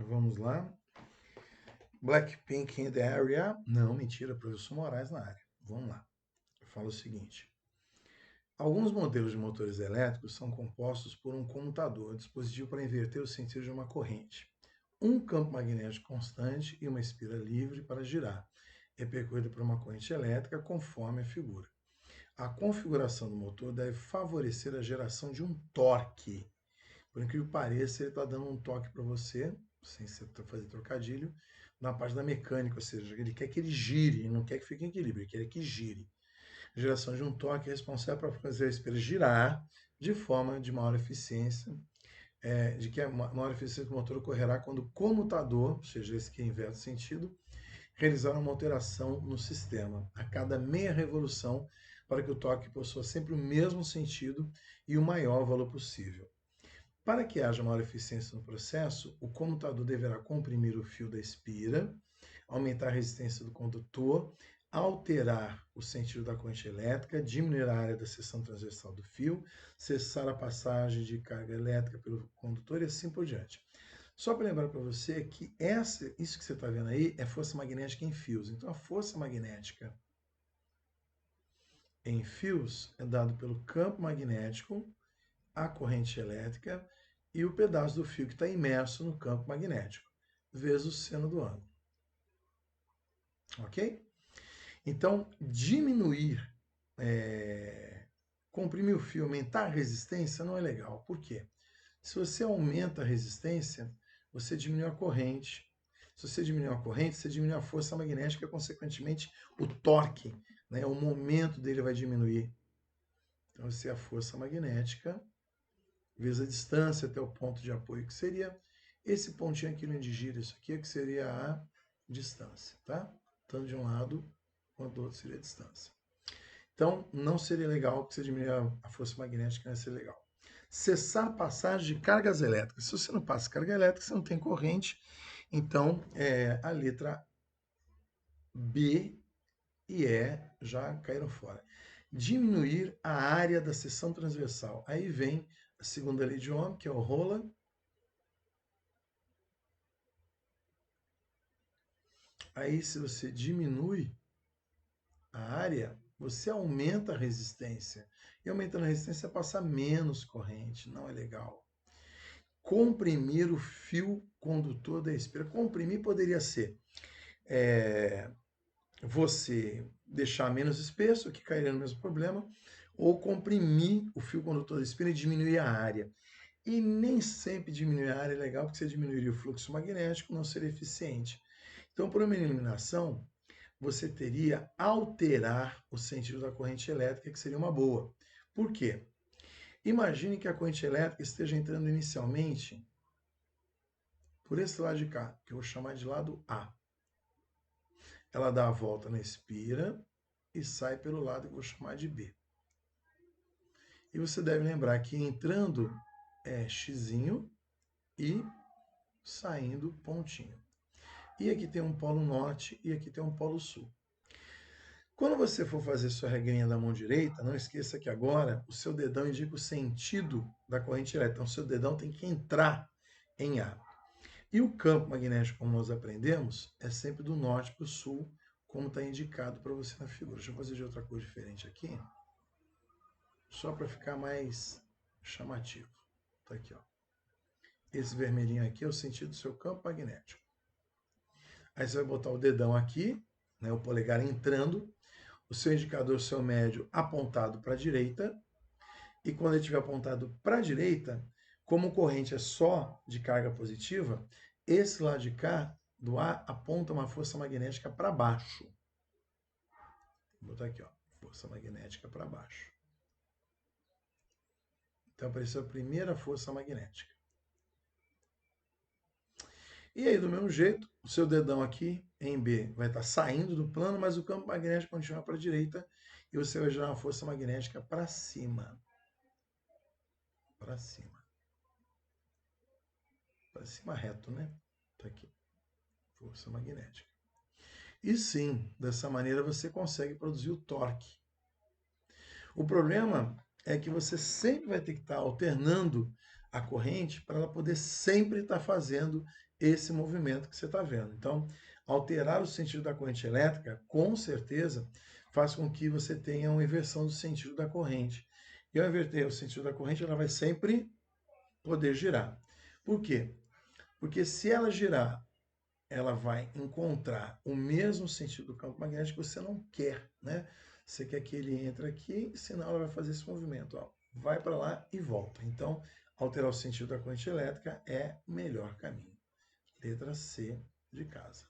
Vamos lá. Blackpink in the area. Não, mentira, professor Moraes na área. Vamos lá. Eu falo o seguinte. Alguns modelos de motores elétricos são compostos por um comutador, dispositivo para inverter o sentido de uma corrente, um campo magnético constante e uma espira livre para girar, é percorrida por uma corrente elétrica conforme a figura. A configuração do motor deve favorecer a geração de um torque. Por incrível que pareça, ele está dando um toque para você, sem fazer trocadilho, na parte da mecânica, ou seja, ele quer que ele gire, ele não quer que fique em equilíbrio, ele quer que gire. A geração de um torque é responsável para fazer a espira girar de forma de maior eficiência, de que a maior eficiência do motor ocorrerá quando o comutador, ou seja, esse que inverte o sentido, realizar uma alteração no sistema a cada meia revolução para que o torque possua sempre o mesmo sentido e o maior valor possível. Para que haja maior eficiência no processo, o comutador deverá comprimir o fio da espira, aumentar a resistência do condutor, alterar o sentido da corrente elétrica, diminuir a área da seção transversal do fio, cessar a passagem de carga elétrica pelo condutor e assim por diante. Só para lembrar para você que isso que você está vendo aí é força magnética em fios. Então, a força magnética em fios é dado pelo campo magnético, a corrente elétrica e o pedaço do fio que está imerso no campo magnético, vezes o seno do ângulo. Ok? Então, comprimir o fio, aumentar a resistência não é legal. Por quê? Se você aumenta a resistência, você diminui a corrente. Se você diminui a corrente, você diminui a força magnética, consequentemente, o torque, né, o momento dele vai diminuir. Então, essa é a força magnética, vezes a distância até o ponto de apoio, que seria esse pontinho aqui onde gira isso aqui, que seria a distância, tá? Tanto de um lado quanto do outro seria a distância. Então, não seria legal que você diminuir a força magnética, não ia ser legal. Cessar a passagem de cargas elétricas. Se você não passa carga elétrica, você não tem corrente. Então, a letra B e E já caíram fora. Diminuir a área da seção transversal. Aí vem a segunda lei de Ohm, que é o rola. Aí, se você diminui a área, você aumenta a resistência. E aumentando a resistência, passa menos corrente. Não é legal. Comprimir o fio condutor da espira. Comprimir poderia ser você deixar menos espesso, que cairia no mesmo problema, ou comprimir o fio condutor da espira e diminuir a área. E nem sempre diminuir a área é legal, porque você diminuiria o fluxo magnético, não seria eficiente. Então, por uma eliminação, você teria alterar o sentido da corrente elétrica, que seria uma boa. Por quê? Imagine que a corrente elétrica esteja entrando inicialmente por esse lado de cá, que eu vou chamar de lado A. Ela dá a volta na espira e sai pelo lado que eu vou chamar de B. E você deve lembrar que entrando é xizinho e saindo pontinho. E aqui tem um polo norte e aqui tem um polo sul. Quando você for fazer sua regrinha da mão direita, não esqueça que agora o seu dedão indica o sentido da corrente elétrica. Então, o seu dedão tem que entrar em A. E o campo magnético, como nós aprendemos, é sempre do norte para o sul, como está indicado para você na figura. Deixa eu fazer de outra cor diferente aqui, só para ficar mais chamativo. Está aqui, ó. Esse vermelhinho aqui é o sentido do seu campo magnético. Aí você vai botar o dedão aqui, né, o polegar entrando, o seu indicador, o seu médio, apontado para a direita. E quando ele estiver apontado para a direita, como corrente é só de carga positiva, esse lado de cá, do A, aponta uma força magnética para baixo. Vou botar aqui, ó, força magnética para baixo. Então apareceu a primeira força magnética. E aí, do mesmo jeito, o seu dedão aqui em B vai estar saindo do plano, mas o campo magnético continua para a direita e você vai gerar uma força magnética para cima. Para cima. Para cima reto, né? Tá aqui. Força magnética. E sim, dessa maneira você consegue produzir o torque. O problema é que você sempre vai ter que estar alternando a corrente para ela poder sempre estar fazendo esse movimento que você está vendo. Então, alterar o sentido da corrente elétrica, com certeza, faz com que você tenha uma inversão do sentido da corrente. E ao inverter o sentido da corrente, ela vai sempre poder girar. Por quê? Porque se ela girar, ela vai encontrar o mesmo sentido do campo magnético que você não quer, né? Você quer que ele entre aqui, senão ela vai fazer esse movimento, ó. Vai para lá e volta. Então, alterar o sentido da corrente elétrica é o melhor caminho. Letra C de casa.